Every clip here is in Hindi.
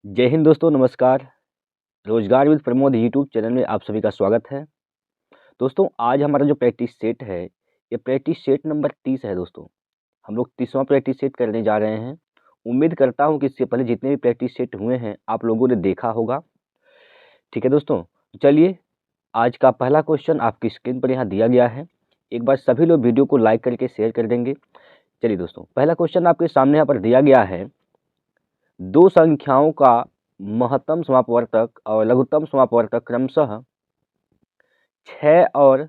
जय हिंद दोस्तों, नमस्कार। रोजगार विद प्रमोद यूट्यूब चैनल में आप सभी का स्वागत है। दोस्तों, आज हमारा जो प्रैक्टिस सेट है, ये प्रैक्टिस सेट नंबर 30 है। दोस्तों, हम लोग 30वां प्रैक्टिस सेट करने जा रहे हैं। उम्मीद करता हूं कि इससे पहले जितने भी प्रैक्टिस सेट हुए हैं आप लोगों ने देखा होगा। ठीक है दोस्तों, चलिए आज का पहला क्वेश्चन आपकी स्क्रीन पर यहाँ दिया गया है। एक बार सभी लोग वीडियो को लाइक करके शेयर कर देंगे। चलिए दोस्तों, पहला क्वेश्चन आपके सामने यहाँ पर दिया गया है। दो संख्याओं का महत्तम समापवर्तक और लघुत्तम समापवर्तक क्रमशः 6 और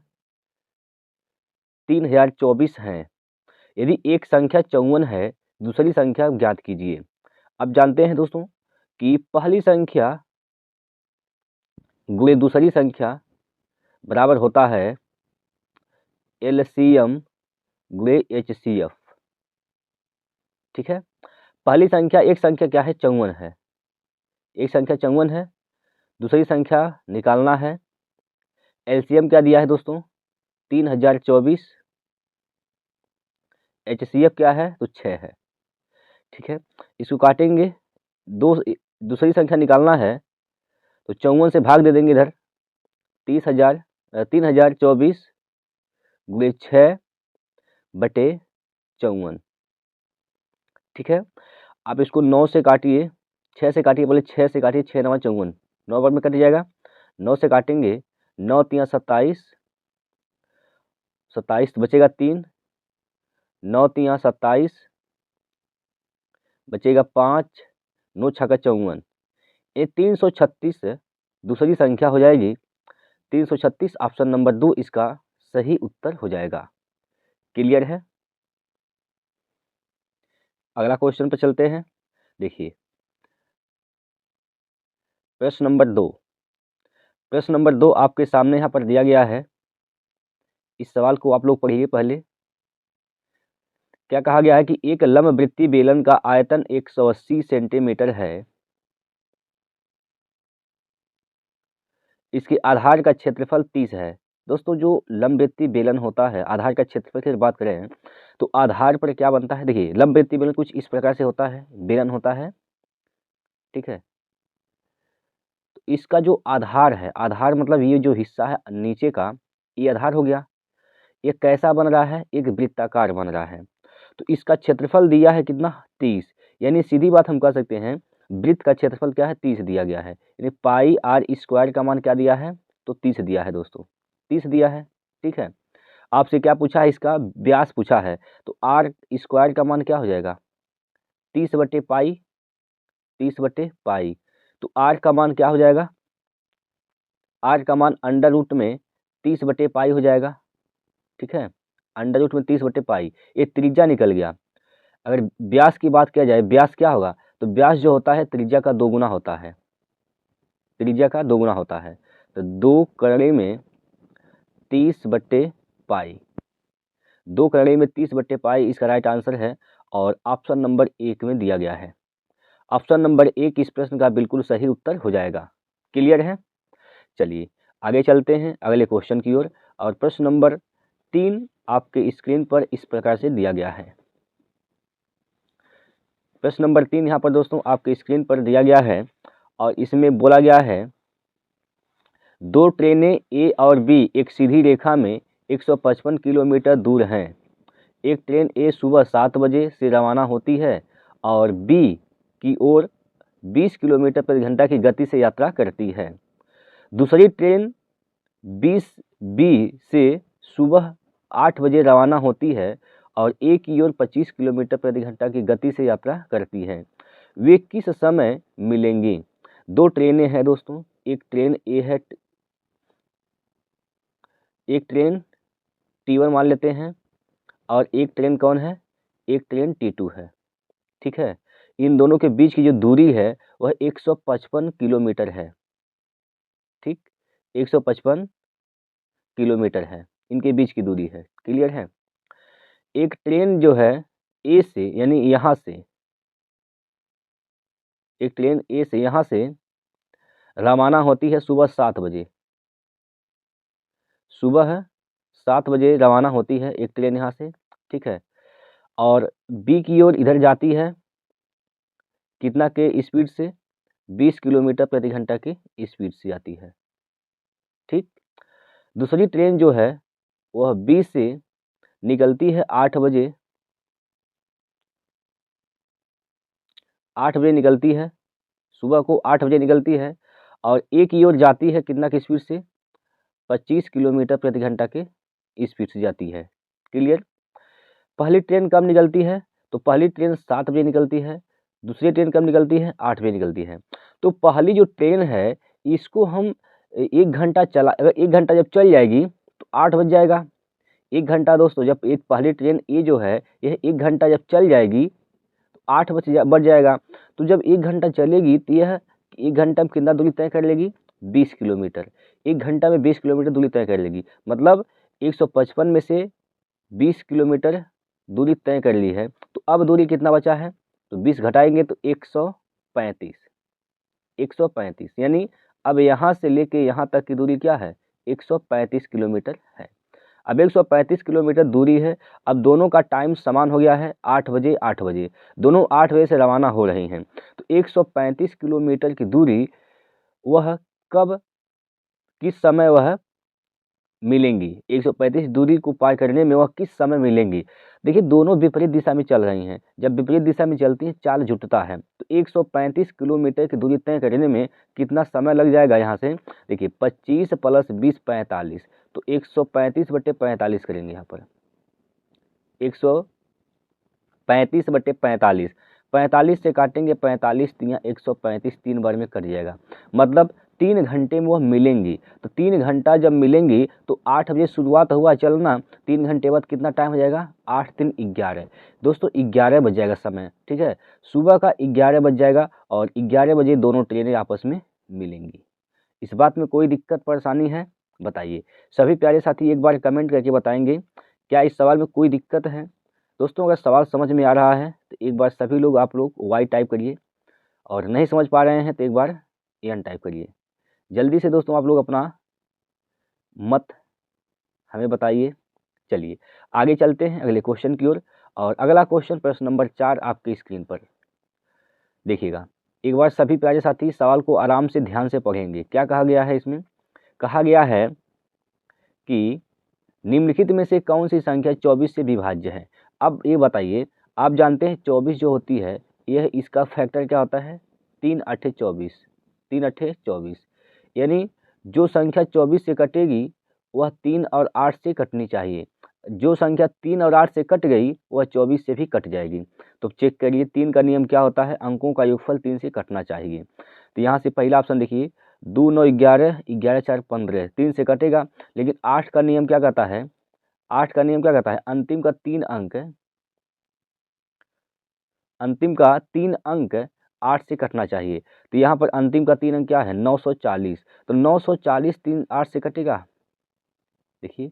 3024 हैं। यदि एक संख्या 54 है, दूसरी संख्या ज्ञात कीजिए। अब जानते हैं दोस्तों कि पहली संख्या गुणे दूसरी संख्या बराबर होता है एलसीएम गुणे एचसीएफ। ठीक है, पहली संख्या एक संख्या क्या है, 54 है। एक संख्या 54 है, दूसरी संख्या निकालना है। एलसीएम क्या दिया है दोस्तों, 3024। एचसीएफ क्या है, तो 6 है। ठीक है, इसको काटेंगे, दूसरी संख्या निकालना है तो 54 से भाग दे देंगे इधर। 3024 गुणे 6 बटे 54। ठीक है, आप इसको 9 से काटिए, 6 से काटिए, बोले 6 से काटिए, 6 9 54, 9 बार में कट जाएगा। 9 से काटेंगे, 9 3 27, 27 बचेगा 3, 9 3 27 बचेगा 5, 9 6 54। ये 336 दूसरी संख्या हो जाएगी। 336 ऑप्शन नंबर 2 इसका सही उत्तर हो जाएगा। क्लियर है। अगला क्वेश्चन पर चलते हैं। देखिए प्रश्न नंबर 2। प्रश्न नंबर 2 आपके सामने यहाँ पर दिया गया है। इस सवाल को आप लोग पढ़िए पहले। क्या कहा गया है कि एक लंबवृत्तीय बेलन का आयतन 180 सेंटीमीटर है। इसके आधार का क्षेत्रफल 30 है। दोस्तों, जो लंबवृत्तीय बेलन होता है, आधार का क्षेत्रफल की बात करें तो आधार पर क्या बनता है। देखिए, लंबवृत्तीय बेलन कुछ इस प्रकार से होता है, बेलन होता है। ठीक है, तो इसका जो आधार है, आधार मतलब ये जो हिस्सा है नीचे का, ये आधार हो गया। ये कैसा बन रहा है, एक वृत्ताकार बन रहा है। तो इसका क्षेत्रफल दिया है कितना, 30। यानी सीधी बात हम कह सकते हैं वृत्त का क्षेत्रफल क्या है, 30 दिया गया है। यानी पाई आर स्क्वायर का मान क्या दिया है, तो 30 दिया है दोस्तों, 30 दिया है। ठीक है, आपसे क्या पूछा है, इसका व्यास पूछा है। तो आर स्क्वायर का मान क्या हो जाएगा, 30 बटे पाई, 30 बटे पाई। तो आर का मान क्या हो जाएगा, आर का मान अंडर रूट में 30 बटे पाई हो जाएगा। ठीक है, अंडर रूट में 30 बटे पाई, ये त्रिज्या निकल गया। अगर व्यास की बात किया जाए, व्यास क्या होगा, तो व्यास जो होता है त्रिज्या का दोगुना होता है, त्रिज्या का दोगुना होता है। तो 2 करड़े में 30 बटे पाई, 2 करड़े में 30 बटे पाई इसका राइट आंसर है। और ऑप्शन नंबर 1 में दिया गया है। ऑप्शन नंबर 1 इस प्रश्न का बिल्कुल सही उत्तर हो जाएगा। क्लियर है। चलिए आगे चलते हैं अगले क्वेश्चन की ओर। और प्रश्न नंबर 3 आपके स्क्रीन पर इस प्रकार से दिया गया है। प्रश्न नंबर 3 यहाँ पर दोस्तों आपके स्क्रीन पर दिया गया है और इसमें बोला गया है, दो ट्रेनें ए और बी एक सीधी रेखा में 155 किलोमीटर दूर हैं। एक ट्रेन ए सुबह 7 बजे से रवाना होती है और बी की ओर 20 किलोमीटर प्रति घंटा की गति से यात्रा करती है। दूसरी ट्रेन 20 बी से सुबह 8 बजे रवाना होती है और ए की ओर 25 किलोमीटर प्रति घंटा की गति से यात्रा करती है। वे किस समय मिलेंगी। दो ट्रेनें हैं दोस्तों, एक ट्रेन ए है, एक ट्रेन T1 मान लेते हैं, और एक ट्रेन कौन है, एक ट्रेन T2 है। ठीक है, इन दोनों के बीच की जो दूरी है वह 155 किलोमीटर है। ठीक, 155 किलोमीटर है इनके बीच की दूरी है। क्लियर है। एक ट्रेन जो है ए से, यानी यहाँ से, एक ट्रेन ए से यहाँ से रवाना होती है सुबह 7 बजे, सुबह 7 बजे रवाना होती है एक ट्रेन यहाँ से। ठीक है, और बी की ओर इधर जाती है कितना के स्पीड से, 20 किलोमीटर प्रति घंटा की स्पीड से जाती है। ठीक, दूसरी ट्रेन जो है वह 20 से निकलती है 8 बजे, 8 बजे निकलती है, सुबह को 8 बजे निकलती है और एक की ओर जाती है कितना की स्पीड से, 25 किलोमीटर प्रति घंटा के स्पीड से जाती है। क्लियर। पहली ट्रेन कब निकलती है, तो पहली ट्रेन 7 बजे निकलती है, दूसरी ट्रेन कब निकलती है, 8 बजे निकलती है। तो पहली जो ट्रेन है इसको हम 1 घंटा चला, अगर 1 घंटा जब चल जाएगी तो 8 बज जाएगा। 1 घंटा दोस्तों, जब एक पहली ट्रेन ये जो है यह 1 घंटा जब चल जाएगी तो 8 बज जाएगा। तो जब 1 घंटा चलेगी तो यह 1 घंटा में कितना दूरी तय कर लेगी, 20 किलोमीटर। 1 घंटा में 20 किलोमीटर दूरी तय कर लेगी, मतलब 155 में से 20 किलोमीटर दूरी तय कर ली है। तो अब दूरी कितना बचा है, तो 20 घटाएंगे तो 135, 135 यानी अब यहाँ से लेके यहाँ तक की दूरी क्या है, 135 किलोमीटर है। अब 135 किलोमीटर दूरी है। अब दोनों का टाइम समान हो गया है, 8 बजे 8 बजे, दोनों 8 बजे से रवाना हो रही हैं। तो 135 किलोमीटर की दूरी वह कब, किस समय वह मिलेंगी, 135 दूरी को पार करने में वह किस समय मिलेंगी। देखिए दोनों विपरीत दिशा में चल रही हैं, जब विपरीत दिशा में चलती हैं चाल जुटता है। तो 135 किलोमीटर की दूरी तय करने में कितना समय लग जाएगा, यहाँ से देखिए 25 + 20 45, तो 135/45 करेंगे यहाँ पर, 135/45, 45 से काटेंगे 45 तियाँ 135, 3 बार में कट जाएगा, मतलब 3 घंटे में वह मिलेंगी। तो 3 घंटा जब मिलेंगी तो 8 बजे शुरुआत हुआ चलना, 3 घंटे बाद कितना टाइम हो जाएगा, 8 3 11 दोस्तों, 11 बज जाएगा समय। ठीक है, सुबह का 11 बज जाएगा और 11 बजे दोनों ट्रेनें आपस में मिलेंगी। इस बात में कोई दिक्कत परेशानी है, बताइए। सभी प्यारे साथी एक बार कमेंट करके बताएंगे क्या इस सवाल में कोई दिक्कत है। दोस्तों अगर सवाल समझ में आ रहा है तो एक बार सभी लोग आप लोग वाई टाइप करिए, और नहीं समझ पा रहे हैं तो एक बार एन टाइप करिए। जल्दी से दोस्तों आप लोग अपना मत हमें बताइए। चलिए आगे चलते हैं अगले क्वेश्चन की ओर। और अगला क्वेश्चन प्रश्न नंबर 4 आपकी स्क्रीन पर देखिएगा। एक बार सभी प्यारे साथी सवाल को आराम से ध्यान से पढ़ेंगे। क्या कहा गया है, इसमें कहा गया है कि निम्नलिखित में से कौन सी संख्या 24 से विभाज्य है। अब ये बताइए, आप जानते हैं 24 जो होती है यह इसका फैक्टर क्या होता है, 3 8 24, 3 8 24, यानी जो संख्या 24 से कटेगी वह 3 और 8 से कटनी चाहिए। जो संख्या 3 और 8 से कट गई वह 24 से भी कट जाएगी। तो चेक करिए 3 का नियम क्या होता है, अंकों का योगफल 3 से कटना चाहिए। तो यहाँ से पहला ऑप्शन देखिए, 2 9 11, 11 4 15, 3 से कटेगा। लेकिन 8 का नियम क्या कहता है, 8 का नियम क्या कहता है, अंतिम का 3 अंक, अंतिम का 3 अंक 8 से कटना चाहिए। तो यहाँ पर अंतिम का 3 अंक क्या है, 940। तो 940 3 8 से कटेगा, देखिए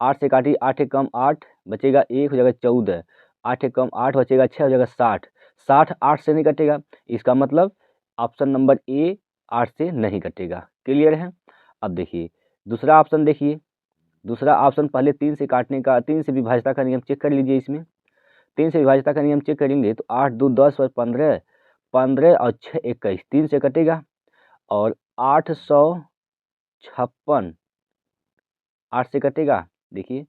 8 से काटिए, 8 एक कम 8 बचेगा, 1 हो जाएगा 14, 8 एक कम 8 बचेगा 6 हो जाएगा 60, 60 8 से नहीं कटेगा। इसका मतलब ऑप्शन नंबर ए 8 से नहीं कटेगा। क्लियर है। अब देखिए दूसरा ऑप्शन, देखिए दूसरा ऑप्शन पहले 3 से काटने का, 3 से विभाज्यता का नियम चेक कर लीजिए। इसमें 3 से विभाज्यता का नियम चेक करेंगे तो 8 2 10 और 15, 15 और 6 21, 3 से कटेगा। और 856 8 से कटेगा, देखिए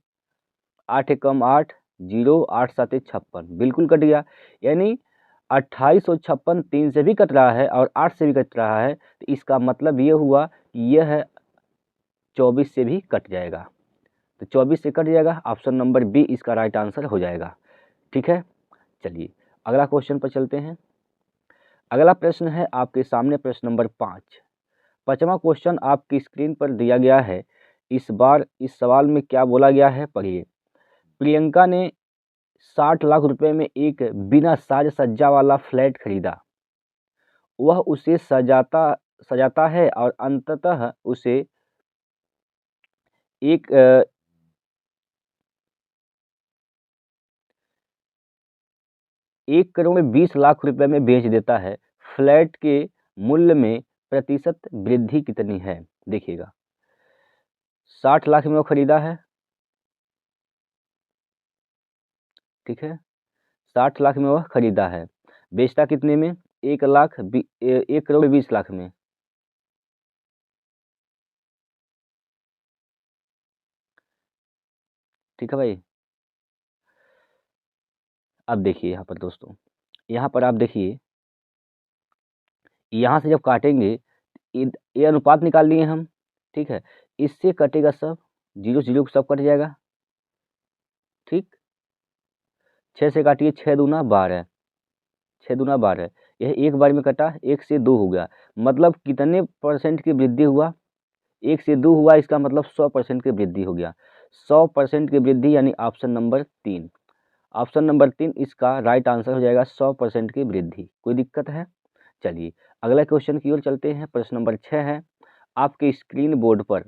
8 एक कम 8 0, 8 7 56, बिल्कुल कट गया। यानी 2856 3 से भी कट रहा है और 8 से भी कट रहा है। तो इसका मतलब ये हुआ कि यह 24 से भी कट जाएगा। तो 24 से कट जाएगा, ऑप्शन नंबर बी इसका राइट आंसर हो जाएगा। ठीक है, चलिए अगला क्वेश्चन पर चलते हैं। अगला प्रश्न है आपके सामने प्रश्न नंबर 5। पांचवा क्वेश्चन आपकी स्क्रीन पर दिया गया है। इस बार इस सवाल में क्या बोला गया है, पढ़िए। प्रियंका ने 60 लाख रुपए में एक बिना साज सज्जा वाला फ्लैट खरीदा। वह उसे सजाता सजाता है और अंततः उसे एक 1,20,00,000 रुपए में बेच देता है। फ्लैट के मूल्य में प्रतिशत वृद्धि कितनी है, देखिएगा 60 लाख में वो खरीदा है, ठीक है 60 लाख में वह खरीदा है। बेचता कितने में? 1,20,00,000 में। ठीक है भाई। अब देखिए यहाँ पर दोस्तों, यहाँ पर आप देखिए, यहाँ से जब काटेंगे ये अनुपात निकाल लिए हम, ठीक है, इससे कटेगा सब, 0 0 सब कट जाएगा, ठीक। 6 से काटिए, 6 दूना 12, 6 दूना 12, यह एक बार में कटा, 1 से 2 हो गया, मतलब कितने परसेंट की वृद्धि हुआ? 1 से 2 हुआ, इसका मतलब 100% की वृद्धि हो गया, 100% की वृद्धि, यानी ऑप्शन नंबर 3, ऑप्शन नंबर 3 इसका राइट आंसर हो जाएगा, 100% की वृद्धि। कोई दिक्कत है? चलिए अगला क्वेश्चन की ओर चलते हैं। प्रश्न नंबर 6 है आपके स्क्रीन बोर्ड पर।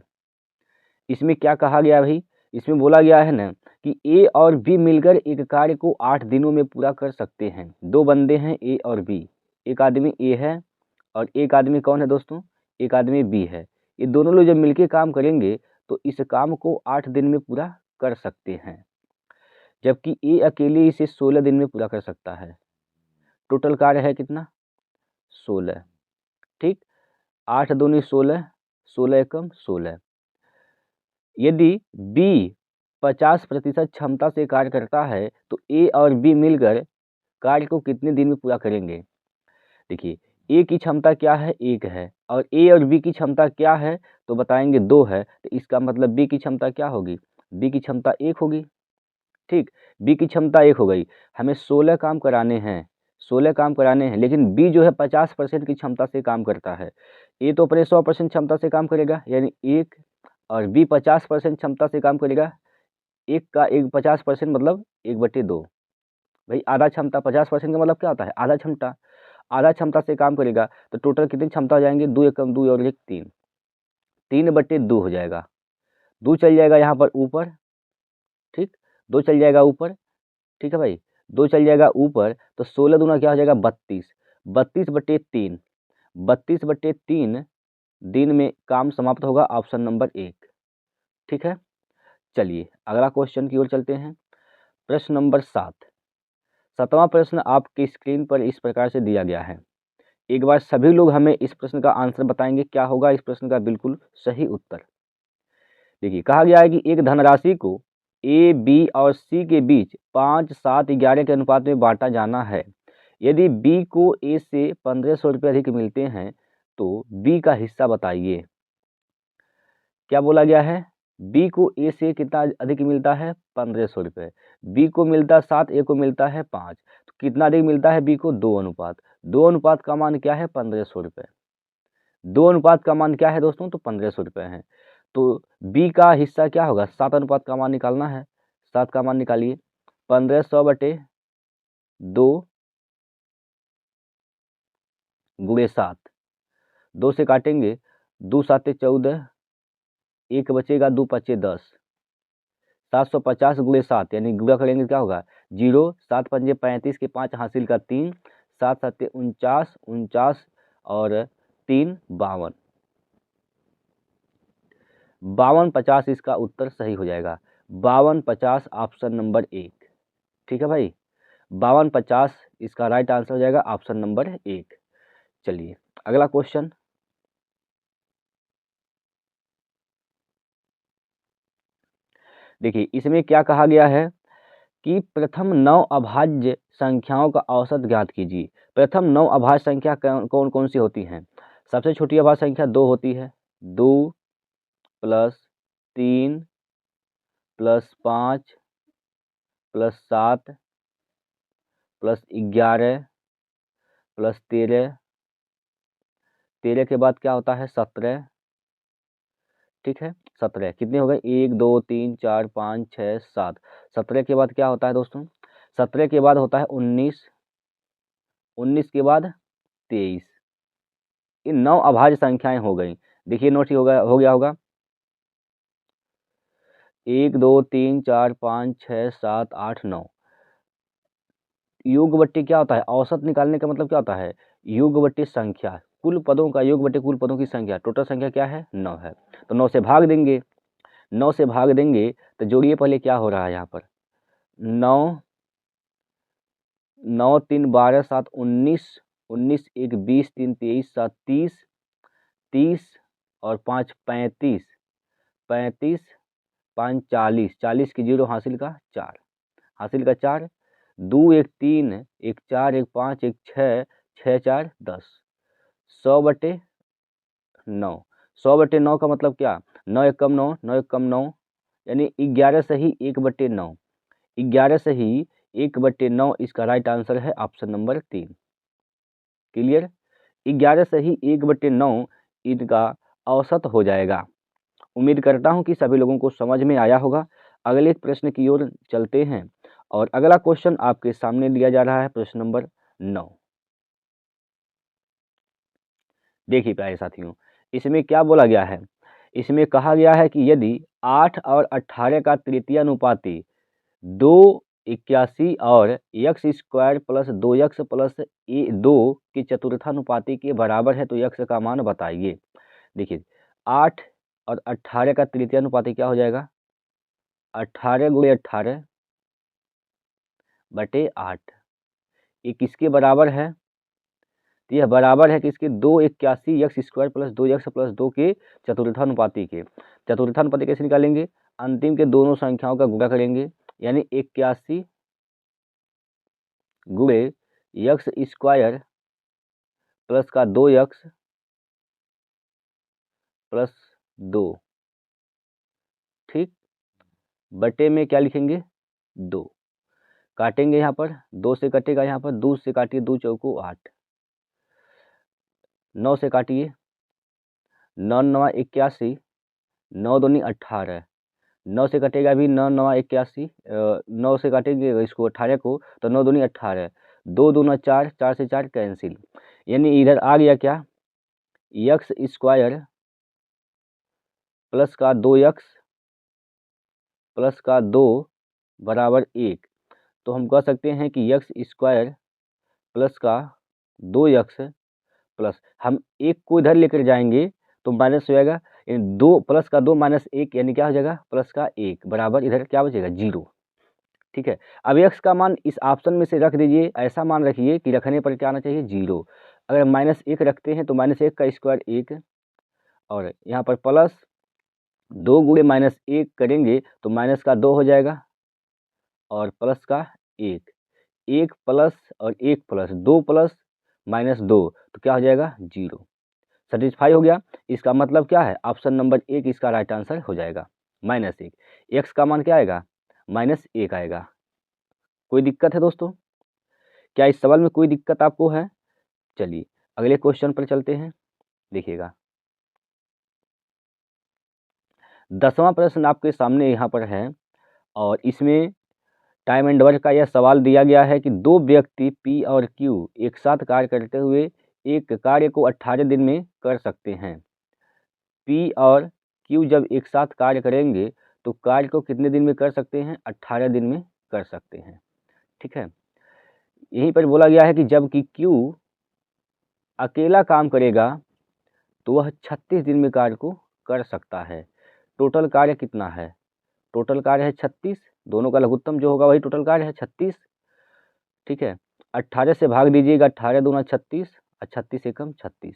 इसमें क्या कहा गया भाई? इसमें बोला गया है ना कि ए और बी मिलकर एक कार्य को 8 दिनों में पूरा कर सकते हैं। दो बंदे हैं ए और बी, एक आदमी ए है और एक आदमी कौन है दोस्तों? एक आदमी बी है। ये दोनों लोग जब मिलकर काम करेंगे तो इस काम को 8 दिन में पूरा कर सकते हैं, जबकि ए अकेले इसे 16 दिन में पूरा कर सकता है। टोटल कार्य है कितना? 16, ठीक। 8 दूनी 16, 16 एकम 16। यदि बी 50% क्षमता से कार्य करता है तो ए और बी मिलकर कार्य को कितने दिन में पूरा करेंगे? देखिए ए की क्षमता क्या है? 1 है, और ए और बी की क्षमता क्या है? तो बताएंगे 2 है, तो इसका मतलब बी की क्षमता क्या होगी? बी की क्षमता 1 होगी, ठीक। बी की क्षमता 1 हो गई, हमें 16 काम कराने हैं, 16 काम कराने हैं, लेकिन बी जो है 50% की क्षमता से काम करता है। ए तो अपने 100% क्षमता से काम करेगा, यानी 1, और बी 50% क्षमता से काम करेगा। एक का एक 50% मतलब 1/2। भाई आधा क्षमता 50% का मतलब क्या होता है? आधा क्षमता। आधा क्षमता से काम करेगा तो टोटल कितनी क्षमता हो जाएंगे? 2 एकम 2 और 1 3, 3/2 हो जाएगा। 2 चल जाएगा यहाँ पर ऊपर, ठीक, 2 चल जाएगा ऊपर, ठीक है भाई, 2 चल जाएगा ऊपर, तो 16 दूना क्या हो जाएगा? 32, 32/3, 32/3 दिन में काम समाप्त होगा, ऑप्शन नंबर 1, ठीक है। चलिए अगला क्वेश्चन की ओर चलते हैं। प्रश्न नंबर 7, 7वां प्रश्न आपकी स्क्रीन पर इस प्रकार से दिया गया है। एक बार सभी लोग हमें इस प्रश्न का आंसर बताएंगे, क्या होगा इस प्रश्न का बिल्कुल सही उत्तर। देखिए कहा गया है कि एक धनराशि को ए, बी और सी के बीच 5, 7, 11 के अनुपात में बांटा जाना है। यदि बी को ए से 1500 रुपये अधिक मिलते हैं तो बी का हिस्सा बताइए। क्या बोला गया है? बी को ए से कितना अधिक मिलता है? 1500 रुपये। बी को मिलता है 7, ए को मिलता है 5, तो कितना अधिक मिलता है बी को? 2 अनुपात। 2 अनुपात का मान क्या है? 1500 रुपये। 2 अनुपात का मान क्या है दोस्तों? तो 1500 रुपये है। तो बी का हिस्सा क्या होगा? 7 अनुपात का मान निकालना है, 7 का मान निकालिए। 1500/2 गुणे 7, 2 से काटेंगे, 2 7 14, 1 बचेगा, 2 5 10, 750 गुणे 7, यानी गुणा करेंगे क्या होगा? 0, 7 पंजे 35 के 5 हासिल का 3, 7 7 49, 49 और 3 52, 52 50 इसका उत्तर सही हो जाएगा। 52 50 ऑप्शन नंबर 1, ठीक है भाई। 52 50 इसका राइट आंसर हो जाएगा, ऑप्शन नंबर 1। चलिए अगला क्वेश्चन। देखिए इसमें क्या कहा गया है कि प्रथम 9 अभाज्य संख्याओं का औसत ज्ञात कीजिए। प्रथम 9 अभाज्य संख्या कौन कौन सी होती हैं? सबसे छोटी अभाज्य संख्या 2 होती है, 2 + 3 + 5 + 7 + 11 + 13, 13 के बाद क्या होता है? 17, ठीक है। 17 कितने हो गए? 1 2 3 4 5 6 7। 17 के बाद क्या होता है दोस्तों? 17 के बाद होता है 19, 19 के बाद 23। इन 9 अभाज्य संख्याएं हो गई। देखिए नोट ही हो गया होगा। 1 2 3 4 5 6 7 8 9। योग बट्टी क्या होता है? औसत निकालने का मतलब क्या होता है? योग बट्टी संख्या, कुल पदों का योग बट्टी कुल पदों की संख्या। टोटल संख्या क्या है? 9 है, तो 9 से भाग देंगे। 9 से भाग देंगे तो जोड़िए पहले क्या हो रहा है यहाँ पर? 9 9 3 12 7 19, 19 1 20 3 23 7 30, 30 और 5 35, 35 5 40, 40 की 0 हासिल का 4, हासिल का 4, 2 1 3 1 4 1 5 1 6, 6 4 10, 100/9, 100/9 का मतलब क्या, 9 1 कम 9, 9 1 कम 9, यानी 11 सही 1/9, 11 सही 1/9 इसका राइट आंसर है ऑप्शन नंबर 3। क्लियर, 11 सही 1/9 इनका औसत हो जाएगा। उम्मीद करता हूं कि सभी लोगों को समझ में आया होगा। अगले प्रश्न की ओर चलते हैं और अगला क्वेश्चन आपके सामने दिया जा रहा है, प्रश्न नंबर 9। देखिए प्यारे साथियों, इसमें क्या बोला गया है, इसमें कहा गया है कि यदि 8 और 18 का तृतीय अनुपाती 281 और x square plus 2x plus 2 के चतुर्थानुपाती के बराबर है तो x का मान बताइए। देखिए 8 और 18 का तृतीय अनुपाती क्या हो जाएगा, 18 गुणे 18 बटे 8, ये किसके बराबर है, तो यह बराबर है किसके, 281 x square plus 2x plus 2 के चतुर्थानुपाती के। चतुर्थानुपाती कैसे निकालेंगे, अंतिम के दोनों संख्याओं का गुणा करेंगे, यानी 81 गुणे एक्स स्क्वायर प्लस का 2x प्लस 2, ठीक, बटे में क्या लिखेंगे 2, काटेंगे यहाँ पर 2 से कटेगा, यहाँ पर 2 से काटिए, 2 चौको 8, 9 से काटिए, 9 9 81, 9 दूनी 18, 9 से कटेगा भी 9 9 81, 9 से काटेंगे इसको 18 को तो 9 दूनी 18, 2 दूना 4, 4 से 4 कैंसिल, यानी इधर आ गया क्या, एक्स स्क्वायर प्लस का 2x प्लस का 2 बराबर 1। तो हम कह सकते हैं कि एक्स स्क्वायर प्लस का 2x प्लस, हम एक को इधर लेकर जाएंगे तो माइनस हो जाएगा, 2 प्लस का 2 माइनस 1 यानी क्या हो जाएगा, प्लस का 1 बराबर इधर क्या बचेगा 0। ठीक है, अब x का मान इस ऑप्शन में से रख दीजिए, ऐसा मान रखिए कि रखने पर क्या आना चाहिए 0। अगर -1 रखते हैं तो -1 का स्क्वायर 1, और यहाँ पर प्लस 2 गुणे -1 करेंगे तो माइनस का 2 हो जाएगा और प्लस का 1, 1 प्लस और 1 प्लस 2 प्लस -2 तो क्या हो जाएगा 0। सेटिस्फाई हो गया, इसका मतलब क्या है, ऑप्शन नंबर 1 इसका राइट आंसर हो जाएगा, -1। x का मान क्या आएगा, -1 आएगा। कोई दिक्कत है दोस्तों, क्या इस सवाल में कोई दिक्कत आपको है? चलिए अगले क्वेश्चन पर चलते हैं, देखिएगा 10वां प्रश्न आपके सामने यहाँ पर है और इसमें टाइम एंड वर्क का यह सवाल दिया गया है कि दो व्यक्ति P और Q एक साथ कार्य करते हुए एक कार्य को 18 दिन में कर सकते हैं। P और Q जब एक साथ कार्य करेंगे तो कार्य को कितने दिन में कर सकते हैं, 18 दिन में कर सकते हैं। ठीक है, यहीं पर बोला गया है कि जबकि Q अकेला काम करेगा तो वह 36 दिन में कार्य को कर सकता है। टोटल कार्य कितना है, टोटल कार्य है 36, दोनों का लघुत्तम जो होगा वही टोटल कार्य है 36। ठीक है, 18 से भाग दीजिएगा, 18 दूना 36 और 36 एकम 36।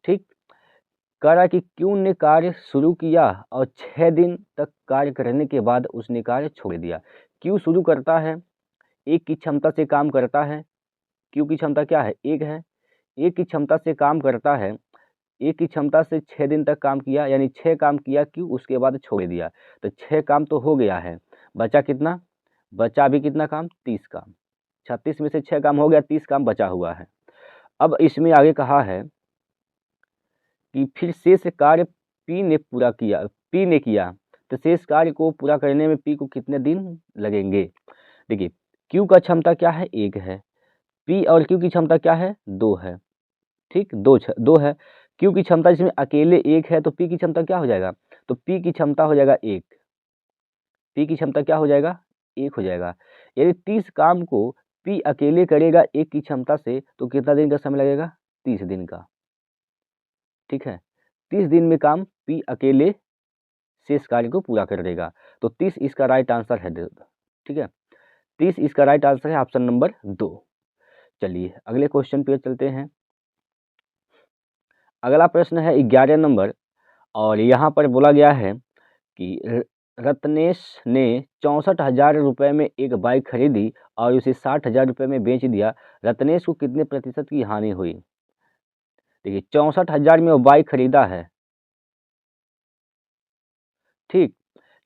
ठीक, कह रहा है कि क्यू ने कार्य शुरू किया और 6 दिन तक कार्य करने के बाद उसने कार्य छोड़ दिया। क्यू शुरू करता है, एक की क्षमता से काम करता है, क्यू की क्षमता क्या है, एक है, एक की क्षमता से काम करता है, एक की क्षमता से 6 दिन तक काम किया, यानी 6 काम किया क्यू, उसके बाद छोड़ दिया, तो 6 काम तो हो गया है, बचा कितना, बचा अभी कितना काम, 30 काम, 36 में से 6 काम हो गया, 30 काम बचा हुआ है। अब इसमें आगे कहा है कि फिर शेष कार्य पी ने पूरा किया, पी ने किया, तो शेष कार्य को पूरा करने में पी को कितने दिन लगेंगे। देखिए क्यू का क्षमता क्या है, 1 है, पी और क्यू की क्षमता क्या है, 2 है। ठीक, 2 है, क्यू की क्षमता जिसमें अकेले 1 है तो पी की क्षमता क्या हो जाएगा, तो पी की क्षमता हो जाएगा 1, पी की क्षमता क्या हो जाएगा, 1 हो जाएगा। यदि 30 काम को पी अकेले करेगा 1 की क्षमता से तो कितना दिन का समय लगेगा, 30 दिन का। ठीक है, 30 दिन में काम पी अकेले शेष कार्य को पूरा कर देगा, तो 30 इसका राइट आंसर है। ठीक है, 30 इसका राइट आंसर है ऑप्शन नंबर 2। चलिए अगले क्वेश्चन पे चलते हैं। अगला प्रश्न है 11 नंबर, और यहाँ पर बोला गया है कि रत्नेश ने 64,000 रुपये में एक बाइक खरीदी और उसे 60,000 रुपये में बेच दिया। रत्नेश को कितने प्रतिशत की हानि हुई? देखिए 64,000 में वो बाइक खरीदा है, ठीक,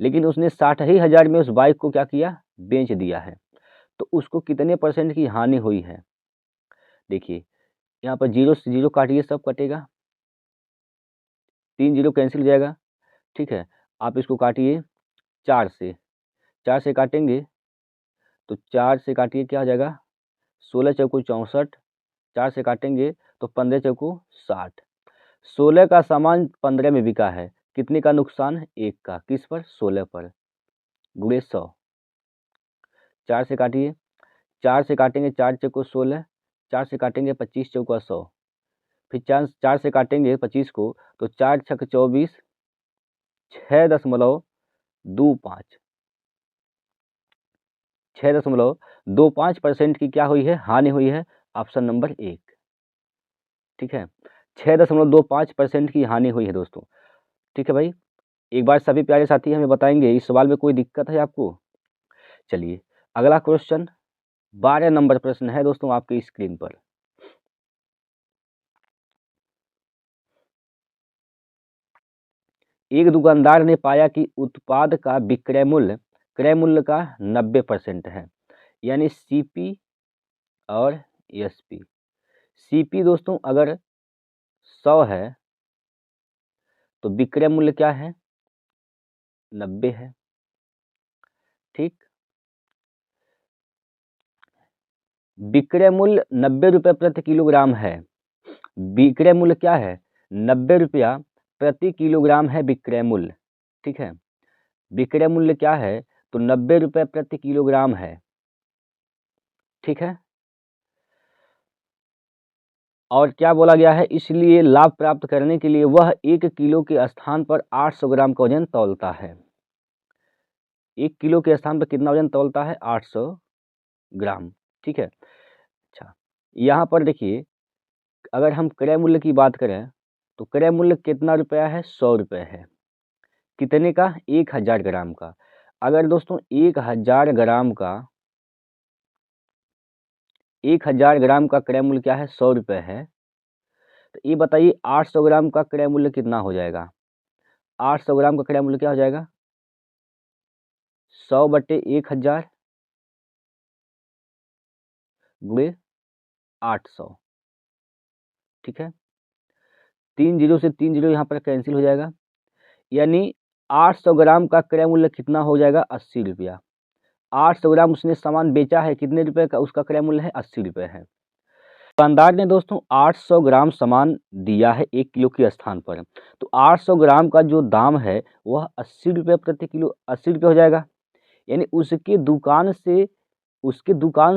लेकिन उसने 60,000 में उस बाइक को क्या किया? बेच दिया है। तो उसको कितने परसेंट की हानि हुई है? देखिए यहाँ पर जीरो से जीरो काटिए, सब कटेगा, 3 जीरो कैंसिल हो जाएगा, ठीक है। आप इसको काटिए 4 से, 4 से काटेंगे तो 4 से काटिए क्या हो जाएगा? 16 चौको 64, 4 से काटेंगे तो 15 चौको 60। 16 का सामान 15 में बिका है, कितने का नुकसान है? 1 का। किस पर? 16 पर, गुणे 100। 4 से काटिए, 4 से काटेंगे 4 चौको 16, 4 से काटेंगे 25 चौका 100, फिर 4 से काटेंगे 25 को तो 4 छक 24, 6.25, 6.25% की क्या हुई है? हानि हुई है, ऑप्शन नंबर 1, ठीक है। 6.25% की हानि हुई है दोस्तों, ठीक है भाई। एक बार सभी प्यारे साथी हमें बताएंगे इस सवाल में कोई दिक्कत है आपको? चलिए अगला क्वेश्चन 12 नंबर प्रश्न है दोस्तों आपकी स्क्रीन पर। एक दुकानदार ने पाया कि उत्पाद का विक्रय मूल्य क्रय मूल्य का 90% है, यानी सीपी और एसपी। सीपी दोस्तों अगर 100 है तो विक्रय मूल्य क्या है? 90 है, ठीक। विक्रय मूल्य 90 रुपये प्रति किलोग्राम है। विक्रय मूल्य क्या है? 90 रुपया प्रति किलोग्राम है विक्रय मूल्य, ठीक है। विक्रय मूल्य क्या है? तो 90 रुपये प्रति किलोग्राम है, ठीक है। और क्या बोला गया है? इसलिए लाभ प्राप्त करने के लिए वह 1 किलो के स्थान पर 800 ग्राम का वजन तौलता है। 1 किलो के स्थान पर कितना वजन तौलता है? 800 ग्राम, ठीक है। अच्छा, यहाँ पर देखिए अगर हम क्रय मूल्य की बात करें तो क्रय मूल्य कितना रुपया है? 100 रुपये है। कितने का? 1000 ग्राम का। अगर दोस्तों 1000 ग्राम का 1000 ग्राम का क्रय मूल्य क्या है? 100 रुपये है, तो ये बताइए 800 ग्राम का क्रय मूल्य कितना हो जाएगा? 800 ग्राम का क्रय मूल्य क्या हो जाएगा? 100 बटे 1000 गुणे 800, ठीक है। 3 जीरो से 3 जीरो यहाँ पर कैंसिल हो जाएगा, यानी 800 ग्राम का क्रय मूल्य कितना हो जाएगा? 80 रुपया। 800 ग्राम उसने सामान बेचा है, कितने रुपए का उसका क्रय मूल्य है? 80 रुपये है। दुकानदार ने दोस्तों 800 ग्राम सामान दिया है 1 किलो के स्थान पर, तो 800 ग्राम का जो दाम है वह 80 रुपये प्रति किलो 80 रुपये हो जाएगा, यानी उसके दुकान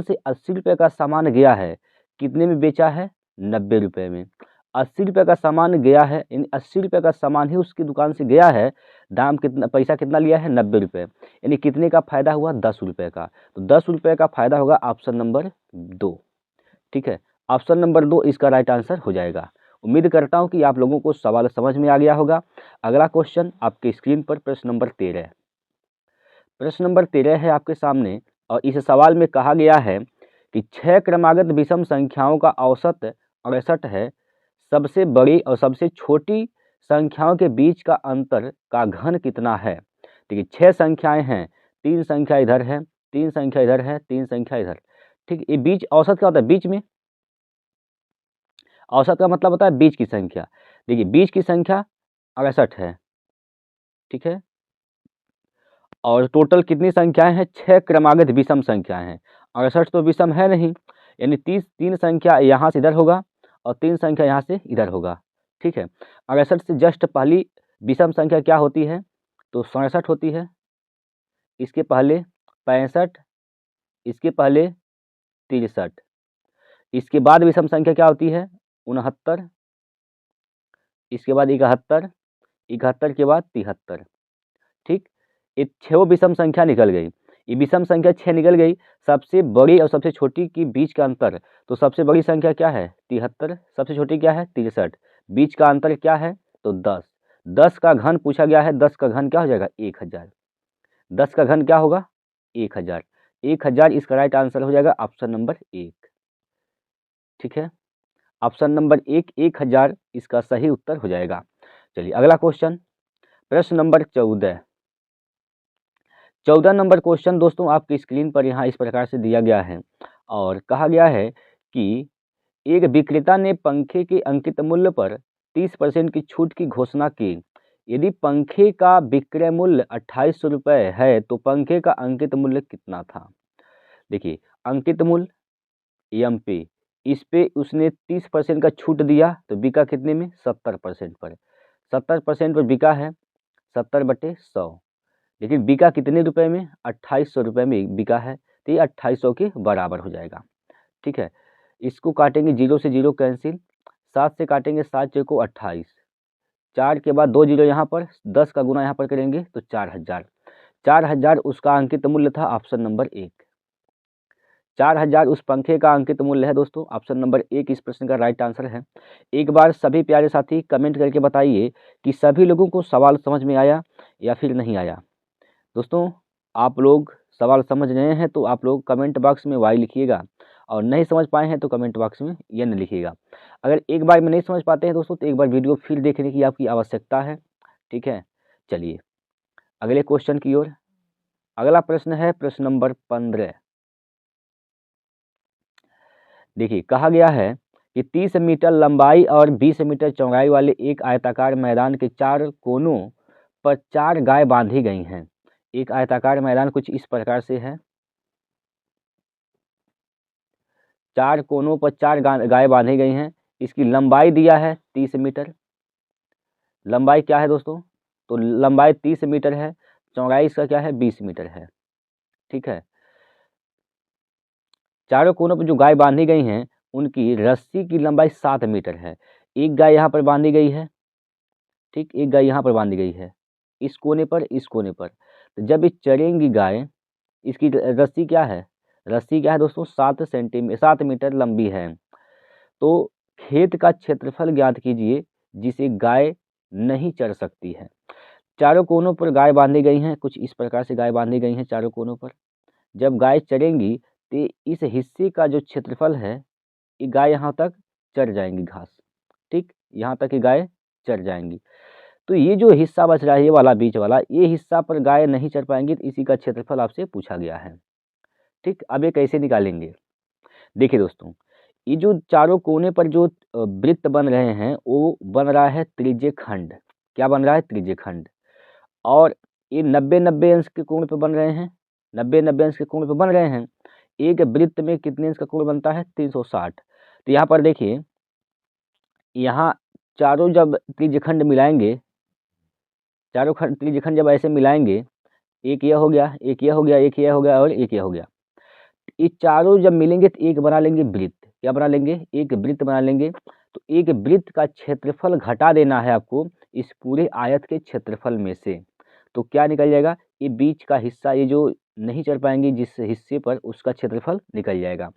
से 80 रुपये का सामान गया है, कितने में बेचा है? 90 रुपये में। 80 रुपये का सामान गया है, यानी 80 रुपये का सामान ही उसकी दुकान से गया है, दाम कितना, पैसा कितना लिया है? 90 रुपये, यानी कितने का फायदा हुआ? 10 रुपये का। तो 10 रुपये का फायदा होगा ऑप्शन नंबर 2, ठीक है। ऑप्शन नंबर 2 इसका राइट आंसर हो जाएगा। उम्मीद करता हूँ कि आप लोगों को सवाल समझ में आ गया होगा। अगला क्वेश्चन आपके स्क्रीन पर प्रश्न नंबर 13। प्रश्न नंबर 13 है आपके सामने, और इस सवाल में कहा गया है कि 6 क्रमागत विषम संख्याओं का औसत 68 है। सबसे बड़ी और सबसे छोटी संख्याओं के बीच का अंतर का घन कितना है? देखिए 6 संख्याएं हैं, 3 संख्या इधर है, 3 संख्या इधर है, 3 संख्या इधर, ठीक। ये बीच औसत क्या होता है? बीच में औसत का मतलब होता है बीच की संख्या। देखिए बीच की संख्या 68 है, ठीक है। और टोटल कितनी संख्याएं हैं? 6 क्रमागत विषम संख्याएं हैं। 68 तो विषम है नहीं, यानी 3 संख्या यहाँ से इधर होगा और 3 संख्या यहाँ से इधर होगा, ठीक है। 68 से जस्ट पहली विषम संख्या क्या होती है? तो 67 होती है। इसके पहले 65, इसके पहले 63, इसके बाद विषम संख्या क्या होती है? 69, इसके बाद 71, 71 के बाद 73, ठीक। ये 6 विषम संख्या निकल गई। ये विषम संख्या 6 निकल गई। सबसे बड़ी और सबसे छोटी के बीच का अंतर, तो सबसे बड़ी संख्या क्या है 73, सबसे छोटी क्या है 63, बीच का अंतर क्या है तो 10। 10 का घन पूछा गया है, 10 का घन क्या हो जाएगा 1000। 10 का घन क्या होगा 1000। 1000 इसका राइट आंसर हो जाएगा ऑप्शन नंबर 1। ठीक है, ऑप्शन नंबर 1 1000 इसका सही उत्तर हो जाएगा। चलिए अगला क्वेश्चन, प्रश्न नंबर 14। 14 नंबर क्वेश्चन दोस्तों आपकी स्क्रीन पर यहाँ इस प्रकार से दिया गया है और कहा गया है कि एक विक्रेता ने पंखे के अंकित मूल्य पर 30% की छूट की घोषणा की। यदि पंखे का विक्रय मूल्य 2800 रुपये है तो पंखे का अंकित मूल्य कितना था। देखिए अंकित मूल्य एमपी, इस पे उसने 30% का छूट दिया तो बिका कितने में 70% पर। 70% पर बिका है 70/100, लेकिन बिका कितने रुपए में 2800 रुपये में बिका है, तो ये 2800 के बराबर हो जाएगा। ठीक है, इसको काटेंगे 0 से 0 कैंसिल, 7 से काटेंगे 7 चौको 28, 4 के बाद 2 जीरो यहाँ पर, 10 का गुना यहाँ पर करेंगे तो 4000। 4000 उसका अंकित मूल्य था ऑप्शन नंबर 1। 4000 उस पंखे का अंकित मूल्य है दोस्तों, ऑप्शन नंबर 1 इस प्रश्न का राइट आंसर है। एक बार सभी प्यारे साथी कमेंट करके बताइए कि सभी लोगों को सवाल समझ में आया या फिर नहीं आया। दोस्तों आप लोग सवाल समझ रहे हैं तो आप लोग कमेंट बॉक्स में वाई लिखिएगा, और नहीं समझ पाए हैं तो कमेंट बॉक्स में एन लिखिएगा। अगर एक बार में नहीं समझ पाते हैं दोस्तों तो एक बार वीडियो फिर देखने की आपकी आवश्यकता है। ठीक है, चलिए अगले क्वेश्चन की ओर। अगला प्रश्न है प्रश्न नंबर 15। देखिए कहा गया है कि 30 मीटर लंबाई और 20 मीटर चौड़ाई वाले एक आयताकार मैदान के 4 कोनों पर 4 गाय बांधी गई हैं। एक आयताकार मैदान कुछ इस प्रकार से है, 4 कोनों पर 4 गाय बांधी गई हैं। इसकी लंबाई दिया है 30 मीटर। लंबाई क्या है दोस्तों, तो लंबाई 30 मीटर है, चौड़ाई इसका क्या है 20 मीटर है। ठीक है, चारों कोनों पर जो गाय बांधी गई हैं उनकी रस्सी की लंबाई 7 मीटर है। एक गाय यहाँ पर बांधी गई है, ठीक, एक गाय यहाँ पर बांधी गई है, इस कोने पर इस कोने पर। तो जब ये चरेंगी गाय, इसकी रस्सी क्या है, रस्सी क्या है दोस्तों 7 मीटर लंबी है। तो खेत का क्षेत्रफल ज्ञात कीजिए जिसे गाय नहीं चर सकती है। चारों कोनों पर गाय बांधी गई हैं, कुछ इस प्रकार से गाय बांधी गई हैं चारों कोनों पर। जब गाय चरेंगी तो इस हिस्से का जो क्षेत्रफल है, ये गाय यहाँ तक चर जाएंगी घास, ठीक, यहाँ तक ये गाय चर जाएंगी। तो ये जो हिस्सा बच रहा है ये वाला बीच वाला, ये हिस्सा पर गाय नहीं चर पाएंगी, तो इसी का क्षेत्रफल आपसे पूछा गया है। ठीक, अब ये कैसे निकालेंगे। देखिए दोस्तों, ये जो चारों कोने पर जो वृत्त बन रहे हैं वो बन रहा है त्रिज्य खंड। क्या बन रहा है त्रिज्य खंड, और ये 90-90 अंश के कोण पे बन रहे हैं, 90-90 अंश के कोण पे बन रहे हैं। एक वृत्त में कितने अंश का कोण बनता है 360। तो यहाँ पर देखिए, यहाँ चारों जब त्रिज्यखंड मिलाएंगे, चारों खंड त्रिज्यखंड जब ऐसे मिलाएंगे, एक यह हो गया, एक यह हो गया, एक यह हो गया और एक यह हो गया, ये चारों जब मिलेंगे तो एक बना लेंगे वृत्त। क्या बना लेंगे, एक वृत्त बना लेंगे। तो एक वृत्त का क्षेत्रफल घटा देना है आपको इस पूरे आयत के क्षेत्रफल में से। तो क्या निकल जाएगा, ये बीच का हिस्सा, ये जो नहीं चढ़ पाएंगे जिस हिस्से पर, उसका क्षेत्रफल निकल जाएगा।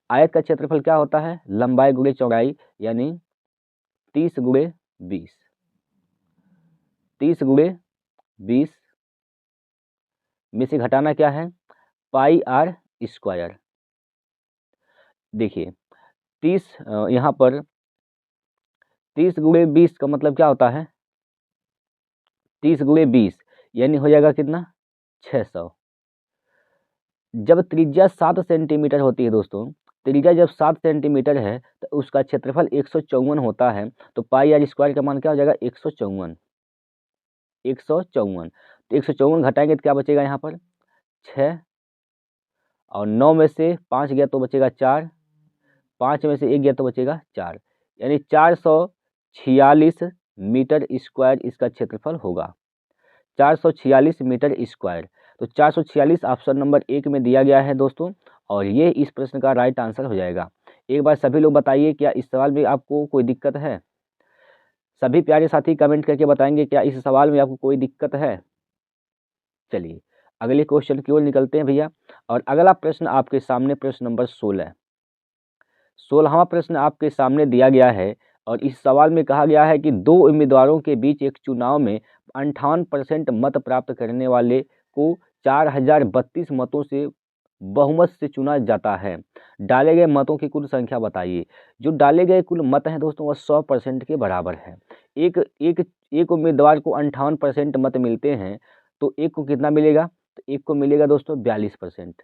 आयत का क्षेत्रफल क्या होता है, लंबाई गुणे चौड़ाई, यानी 30 गुणे 20, 30 गुणे 20 में से घटाना क्या है पाई आर स्क्वायर। देखिए 30 यहाँ पर 30 गुणे 20 का मतलब क्या होता है, 30 गुणे 20 यानी हो जाएगा कितना 600। जब त्रिज्या 7 सेंटीमीटर होती है दोस्तों, त्रिज्या जब 7 सेंटीमीटर है तो उसका क्षेत्रफल 154 होता है। तो पाई आर स्क्वायर का मान क्या हो जाएगा 154, 154। तो 154 घटाएंगे तो क्या बचेगा यहाँ पर 6, और 9 में से 5 गया तो बचेगा 4, 5 में से 1 गया तो बचेगा 4, यानी 446 मीटर स्क्वायर इसका क्षेत्रफल होगा, 446 मीटर स्क्वायर। तो 446 ऑप्शन नंबर 1 में दिया गया है दोस्तों, और ये इस प्रश्न का राइट आंसर हो जाएगा। एक बार सभी लोग बताइए क्या इस सवाल में आपको कोई दिक्कत है। सभी प्यारे साथी कमेंट करके बताएंगे क्या इस सवाल में आपको कोई दिक्कत है। चलिए अगले क्वेश्चन की ओर निकलते हैं भैया। और अगला प्रश्न आपके सामने प्रश्न नंबर 16। 16वां प्रश्न आपके सामने दिया गया है और इस सवाल में कहा गया है कि दो उम्मीदवारों के बीच एक चुनाव में 58% मत प्राप्त करने वाले को 4032 मतों से बहुमत से चुना जाता है। डाले गए मतों की कुल संख्या बताइए। जो डाले गए कुल मत हैं दोस्तों वह 100% के बराबर है। एक एक एक उम्मीदवार को 58% मत मिलते हैं तो एक को कितना मिलेगा? तो एक को मिलेगा दोस्तों 42%।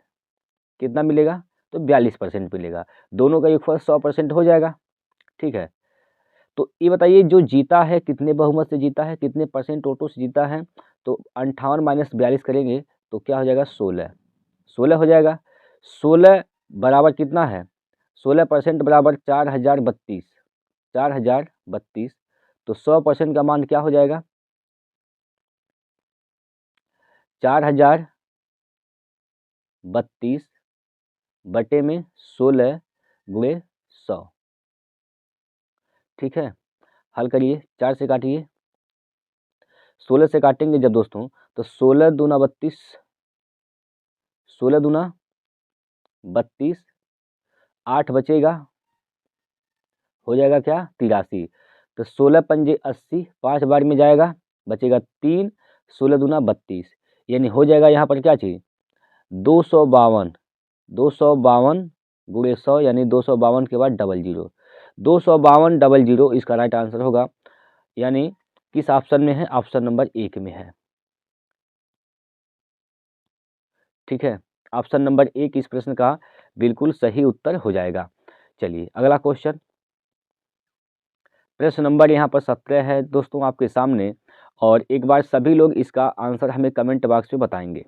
कितना मिलेगा? तो 42% मिलेगा। दोनों का योगफल 100% हो जाएगा। ठीक है, तो ये बताइए जो जीता है कितने बहुमत से जीता है, कितने परसेंट वोटों से जीता है? तो 58 माइनस 42 करेंगे तो क्या हो जाएगा? 16। 16 हो जाएगा। 16 बराबर कितना है? 16% बराबर 4032। 4032 तो 100% का मान क्या हो जाएगा? 4032 बटे में 16 गुणे 100। ठीक है, हल करिए। 4 से काटिए। 16 से काटेंगे जब दोस्तों तो 16 दूना 32, 16 दूना 32, 8 बचेगा, हो जाएगा क्या? 83। तो 16 पंजे 80, 5 बार में जाएगा, बचेगा 3, 16 दूना 32, यानी हो जाएगा यहाँ पर क्या चीज़? 252। 252 गुणे 100 यानी 252 के बाद डबल जीरो। 252 डबल जीरो इसका राइट आंसर होगा। यानी किस ऑप्शन में है? ऑप्शन नंबर 1 में है। ठीक है, ऑप्शन नंबर 1 इस प्रश्न का बिल्कुल सही उत्तर हो जाएगा। चलिए अगला क्वेश्चन, प्रश्न नंबर यहाँ पर 17 है दोस्तों आपके सामने। और एक बार सभी लोग इसका आंसर हमें कमेंट बॉक्स में बताएंगे।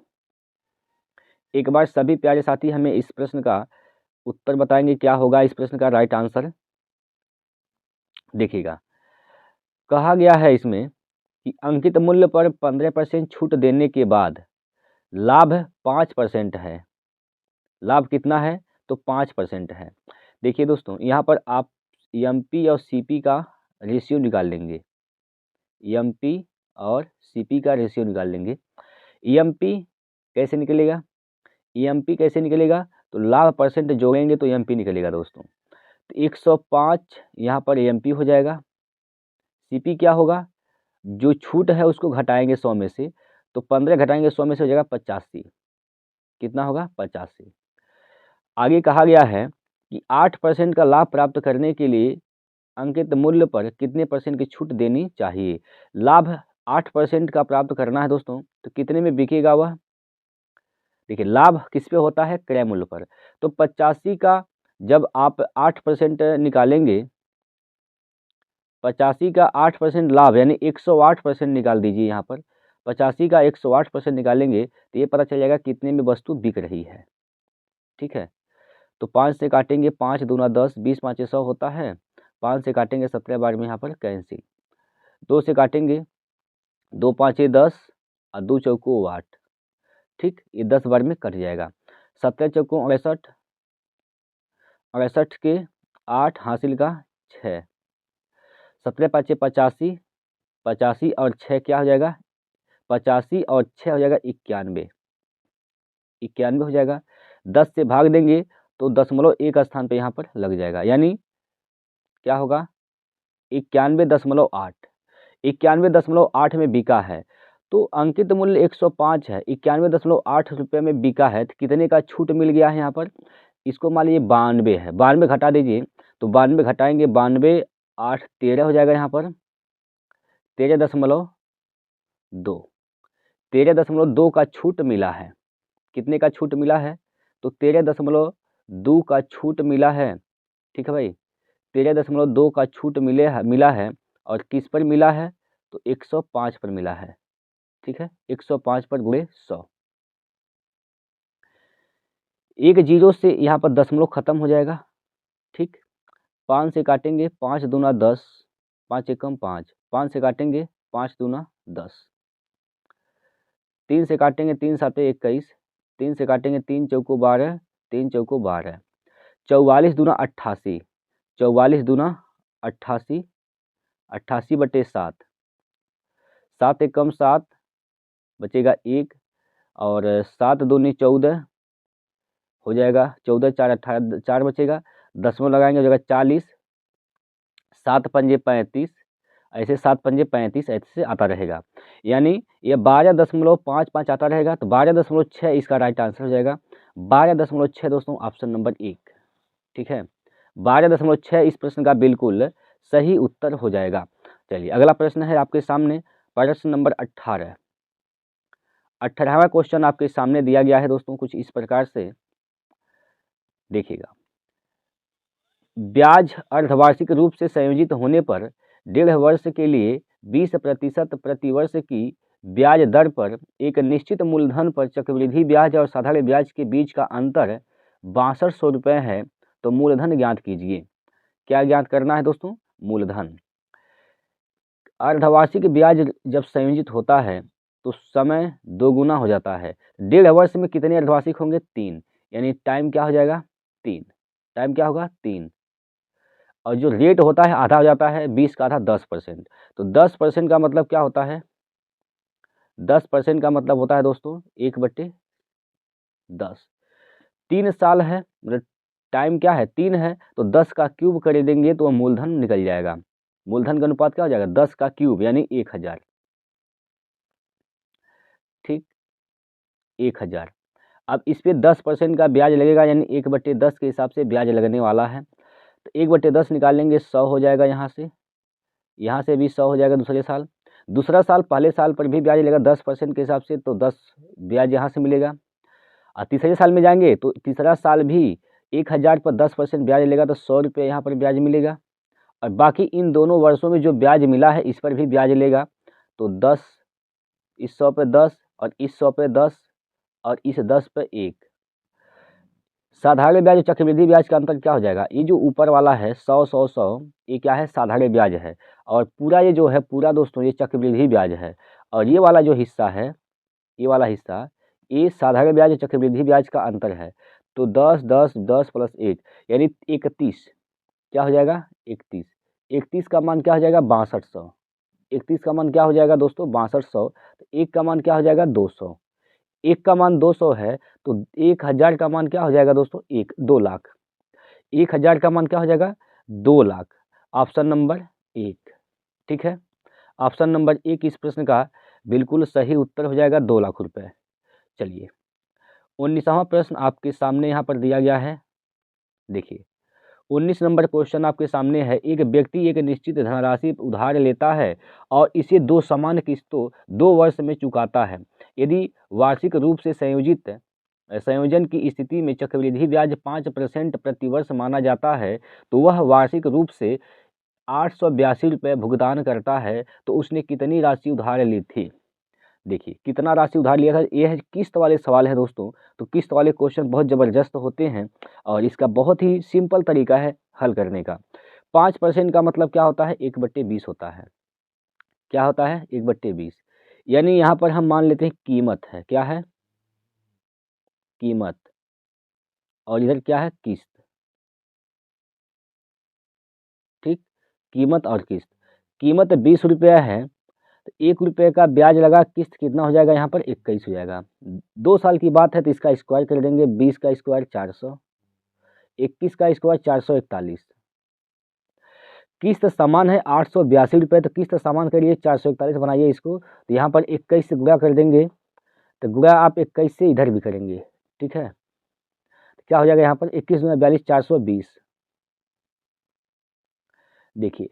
एक बार सभी प्यारे साथी हमें इस प्रश्न का उत्तर बताएंगे, क्या होगा इस प्रश्न का राइट आंसर। देखिएगा, कहा गया है इसमें कि अंकित मूल्य पर 15% छूट देने के बाद लाभ 5% है। लाभ कितना है? तो 5% है। देखिए दोस्तों यहाँ पर आप एमपी और सीपी का रेशियो निकाल लेंगे। एमपी और सीपी का रेशियो निकाल लेंगे। एमपी कैसे निकलेगा? एमपी कैसे निकलेगा? तो लाभ परसेंट जोड़ेंगे तो एमपी निकलेगा दोस्तों। तो 105 यहाँ पर एमपी हो जाएगा। सीपी क्या होगा? जो छूट है उसको घटाएंगे 100 में से, तो 15 घटाएंगे 100 में से हो जाएगा 85। कितना होगा? 85। आगे कहा गया है कि 8% का लाभ प्राप्त करने के लिए अंकित मूल्य पर कितने परसेंट की छूट देनी चाहिए। लाभ 8% का प्राप्त करना है दोस्तों, तो कितने में बिकेगा वह? देखिए लाभ किस पे होता है? क्रय मूल्य पर। तो 85 का जब आप 8% निकालेंगे, 85 का 8% लाभ यानी 108% निकाल दीजिए यहाँ पर। 85 का 108% निकालेंगे तो ये पता चल जाएगा कितने में वस्तु बिक रही है। ठीक है, तो 5 से काटेंगे, 5 दूना 10, 20 पाँचे 100 होता है। 5 से काटेंगे 17 बार में यहाँ पर कैंसिल। 2 से काटेंगे, 2 पाँचे 10 और 2 चौको 8। ठीक, ये 10 बार में कट जाएगा। 17 चौको 68, 68 के 8 हासिल का 6, 17 पाँचे 85, 85 और 6 क्या हो जाएगा? 85 और 6 हो जाएगा 91। 91 हो जाएगा। 10 से भाग देंगे तो 0.1 स्थान पे यहाँ पर लग जाएगा, यानी क्या होगा? 91.8। 91.8 में बिका है, तो अंकित मूल्य 105 है, 91.8 रुपये में बिका है, तो कितने का छूट मिल गया है यहाँ पर? इसको मान लीजिए 92 है, 92 घटा दीजिए, तो 92 घटाएंगे 92, 8 13 हो जाएगा यहाँ पर 13.2। 13.2 का छूट मिला है। कितने का छूट मिला है? तो 13.2 का छूट मिला है। ठीक है भाई, 13.2 का छूट मिला है और किस पर मिला है? तो 105 पर मिला है। ठीक है, 105 पर गुणे 100। एक जीरो से यहाँ पर दशमलव खत्म हो जाएगा। ठीक, 5 से काटेंगे, 5 दूना 10, 5 एकम 5, 5 से काटेंगे 5 दूना 10, 3 से काटेंगे 3 साते 21, 3 से काटेंगे 3 चौको 12, 3 चौको 12, 44 दूना 88, 44 दूना 88, 88 बटे 7, 7 एकम 7 बचेगा 1 और 7 दूनी 14 हो जाएगा, 14 4 18, 4 बचेगा, दसवां लगाएंगे हो जाएगा 40, 7 पंजे 35, ऐसे 7 पंजे 35 ऐसे आता रहेगा। यानी ये 12.55 आता रहेगा, तो 12.6 इसका राइट आंसर हो जाएगा। 12.6 दोस्तों ऑप्शन नंबर 1, ठीक है। 12.6 इस प्रश्न का बिल्कुल सही उत्तर हो जाएगा। चलिए अगला प्रश्न है आपके सामने, प्रश्न नंबर 18। 18वां क्वेश्चन आपके सामने दिया गया है दोस्तों कुछ इस प्रकार से, देखिएगा। ब्याज अर्धवार्षिक रूप से संयोजित होने पर 1.5 वर्ष के लिए 20% प्रतिवर्ष की ब्याज दर पर एक निश्चित मूलधन पर चक्रवृद्धि ब्याज और साधारण ब्याज के बीच का अंतर 6200 रुपये है, तो मूलधन ज्ञात कीजिए। क्या ज्ञात करना है दोस्तों? मूलधन। अर्धवार्षिक ब्याज जब संयोजित होता है तो समय दोगुना हो जाता है। 1.5 वर्ष में कितने अर्धवार्षिक होंगे? 3, यानी टाइम क्या हो जाएगा? 3। टाइम क्या होगा? 3। और जो रेट होता है आधा हो जाता है, 20 का आधा 10%। तो 10% का मतलब क्या होता है? 10% का मतलब होता है दोस्तों 1/10। 3 साल है, मतलब टाइम क्या है? 3 है, तो 10 का क्यूब कर देंगे तो मूलधन निकल जाएगा। मूलधन का अनुपात क्या हो जाएगा? 10 का क्यूब यानी 1000, ठीक, 1000। अब इस पे 10% का ब्याज लगेगा, यानी 1/10 के हिसाब से ब्याज लगने वाला है। तो 1/10 निकालेंगे 100 हो जाएगा, यहाँ से भी 100 हो जाएगा दूसरे साल। दूसरा साल पहले साल पर भी ब्याज लगेगा 10% के हिसाब से, तो 10 ब्याज यहाँ से मिलेगा। और तीसरे साल में जाएंगे तो तीसरा साल भी 1000 पर 10% ब्याज लेगा, तो 100 रुपये यहाँ पर ब्याज मिलेगा। और बाकी इन दोनों वर्षों में जो ब्याज मिला है इस पर भी ब्याज लेगा, तो 10, इस 100 पे 10 और इस 100 पे 10 और इस 10 पे 1। साधारण ब्याज और चक्रवृद्धि ब्याज का अंतर क्या हो जाएगा? ये जो ऊपर वाला है 100 100 100, ये क्या है? साधारण ब्याज है। और पूरा ये जो है पूरा दोस्तों ये चक्रवृद्धि ब्याज है। और ये वाला जो हिस्सा है, ये वाला हिस्सा, ये साधारण ब्याज और चक्रवृद्धि ब्याज का अंतर है। तो 10 10 10 प्लस 1 यानी 31, क्या हो जाएगा? 31। 31 का मान क्या हो जाएगा? 6200। 31 का मान क्या हो जाएगा दोस्तों? 6200। तो 1 का मान क्या हो जाएगा? 200। 1 का मान 200 है, तो 1000 का मान क्या हो जाएगा दोस्तों? 2 लाख। 1000 का मान क्या हो जाएगा? 2 लाख। ऑप्शन नंबर 1, ठीक है। ऑप्शन नंबर 1 इस प्रश्न का बिल्कुल सही उत्तर हो जाएगा, 2 लाख रुपए। चलिए 19वां प्रश्न आपके सामने यहाँ पर दिया गया है, देखिए 19 नंबर क्वेश्चन आपके सामने है। एक व्यक्ति एक निश्चित धनराशि उधार लेता है और इसे 2 समान किस्तों 2 वर्ष में चुकाता है। यदि वार्षिक रूप से संयोजन की स्थिति में चक्रवृद्धि ब्याज 5% प्रतिवर्ष माना जाता है, तो वह वार्षिक रूप से 882 रुपये भुगतान करता है, तो उसने कितनी राशि उधार ली थी? देखिए कितना राशि उधार लिया था, ये है किस्त वाले सवाल है दोस्तों। तो किस्त वाले क्वेश्चन बहुत ज़बरदस्त होते हैं और इसका बहुत ही सिंपल तरीका है हल करने का। 5% का मतलब क्या होता है? 1/20 होता है। क्या होता है? 1/20। यानी यहाँ पर हम मान लेते हैं कीमत है, क्या है? कीमत। और इधर क्या है? किस्त, ठीक। कीमत और किस्त। कीमत 20 रुपया है, तो 1 रुपये का ब्याज लगा, किस्त कितना हो जाएगा यहाँ पर? 21 हो जाएगा। 2 साल की बात है तो इसका स्क्वायर कर देंगे, 20 का स्क्वायर 400, 21 का स्क्वायर 441। किस्त समान है 882 रुपये, तो किस्त समान करिए 441 बनाइए इसको, तो यहाँ पर 21 से गुणा कर देंगे, तो गुणा आप 21 से इधर भी करेंगे, ठीक है। तो क्या हो जाएगा यहाँ पर? 21 गुना 42 420। देखिए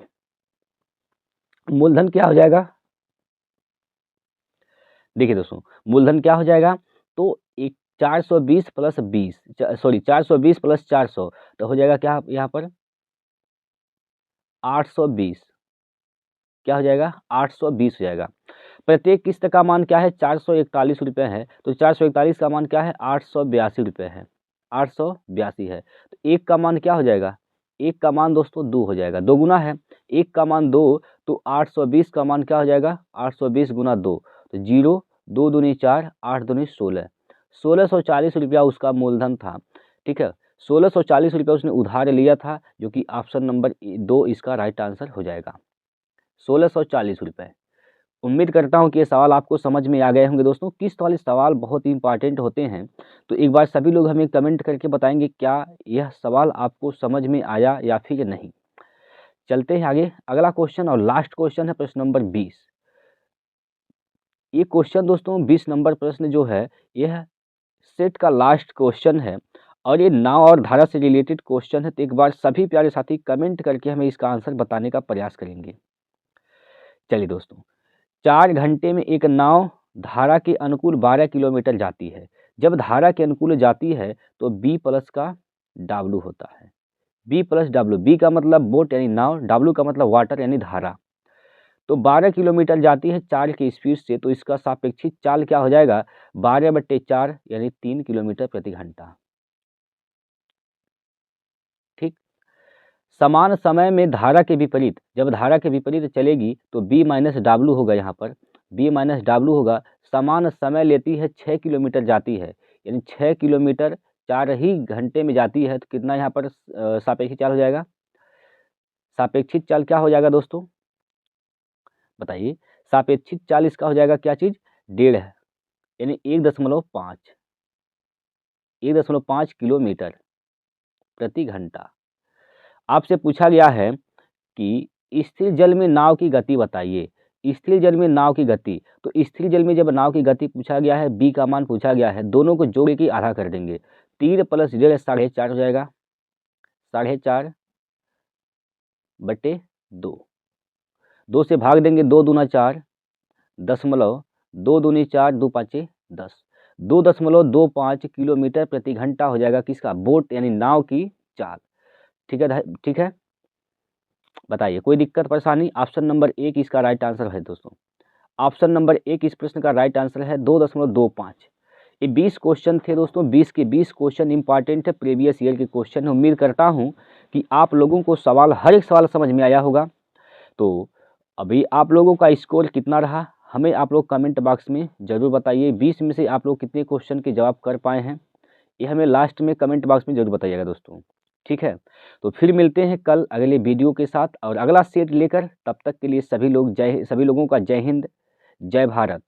मूलधन क्या हो जाएगा? देखिए दोस्तों मूलधन क्या हो जाएगा? तो एक 420 प्लस 20, सॉरी 420 प्लस 400, तो हो जाएगा क्या यहाँ पर? 820। क्या हो जाएगा? 820 हो जाएगा। प्रत्येक किस्त का मान क्या है? 441 रुपये है, तो 441 का मान क्या है? 882 रुपये है, 882 है। तो 1 का मान क्या हो जाएगा? 1 का मान दोस्तों 2 हो जाएगा, 2 गुना है, 1 का मान 2, तो 820 का मान क्या हो जाएगा? 820 गुना 2, तो 0, 2 दूनी 4, 8 दूनी 16, 1640 रुपया उसका मूलधन था, ठीक है। 1640 रुपया उसने उधार लिया था, जो कि ऑप्शन नंबर 2 इसका राइट आंसर हो जाएगा। 1640 रुपये। उम्मीद करता हूं कि ये सवाल आपको समझ में आ गए होंगे दोस्तों। 30 वाले सवाल बहुत ही इंपॉर्टेंट होते हैं, तो एक बार सभी लोग हमें कमेंट करके बताएंगे क्या यह सवाल आपको समझ में आया या फिर नहीं। चलते हैं आगे। अगला क्वेश्चन और लास्ट क्वेश्चन है प्रश्न नंबर 20। ये क्वेश्चन दोस्तों 20 नंबर प्रश्न जो है यह सेट का लास्ट क्वेश्चन है और ये नाव और धारा से रिलेटेड क्वेश्चन है। तो एक बार सभी प्यारे साथी कमेंट करके हमें इसका आंसर बताने का प्रयास करेंगे। चलिए दोस्तों, 4 घंटे में एक नाव धारा के अनुकूल 12 किलोमीटर जाती है। जब धारा के अनुकूल जाती है तो बी प्लस का डब्लू होता है। बी प्लस डब्लू, बी का मतलब बोट यानी नाव, डब्लू का मतलब वाटर यानी धारा। तो 12 किलोमीटर जाती है 4 की स्पीड से, तो इसका सापेक्षिक चाल क्या हो जाएगा, 12/4 यानी 3 किलोमीटर प्रति घंटा। ठीक। समान समय में धारा के विपरीत, जब धारा के विपरीत चलेगी तो बी माइनस डब्लू होगा। यहाँ पर बी माइनस डब्लू होगा। समान समय लेती है 6 किलोमीटर जाती है, यानी 6 किलोमीटर 4 ही घंटे में जाती है। तो कितना यहाँ पर सापेक्षिक चाल हो जाएगा, सापेक्षिक चाल क्या हो जाएगा दोस्तों बताइए। सापेक्षिक चाल इसका हो जाएगा क्या चीज़, 1.5 यानी 1.5 किलोमीटर प्रति घंटा। आपसे पूछा गया है कि स्थिर जल में नाव की गति बताइए। स्थिर जल में नाव की गति, तो स्थिर जल में जब नाव की गति पूछा गया है, बी का मान पूछा गया है, दोनों को जोड़ के आधा कर देंगे। 3 + 1.5 4.5 हो जाएगा, 4.5/2। 2 से भाग देंगे, 2 दूना 4, 2 दूनी 4, 2 पाँचे 10, 2.25 किलोमीटर प्रति घंटा हो जाएगा किसका, बोट यानी नाव की चाल। ठीक है, ठीक है। बताइए कोई दिक्कत परेशानी। ऑप्शन नंबर 1 इसका राइट आंसर है दोस्तों। ऑप्शन नंबर 1 इस प्रश्न का राइट आंसर है 2.25। ये 20 क्वेश्चन थे दोस्तों, 20 के 20 क्वेश्चन इंपॉर्टेंट है, प्रीवियस ईयर के क्वेश्चन है। उम्मीद करता हूँ कि आप लोगों को सवाल, हर एक सवाल समझ में आया होगा। तो अभी आप लोगों का स्कोर कितना रहा, हमें आप लोग कमेंट बॉक्स में ज़रूर बताइए। 20 में से आप लोग कितने क्वेश्चन के जवाब कर पाए हैं, ये हमें लास्ट में कमेंट बॉक्स में ज़रूर बताइएगा दोस्तों। ठीक है, तो फिर मिलते हैं कल अगले वीडियो के साथ और अगला सेट लेकर। तब तक के लिए सभी लोगों का जय हिंद, जय भारत।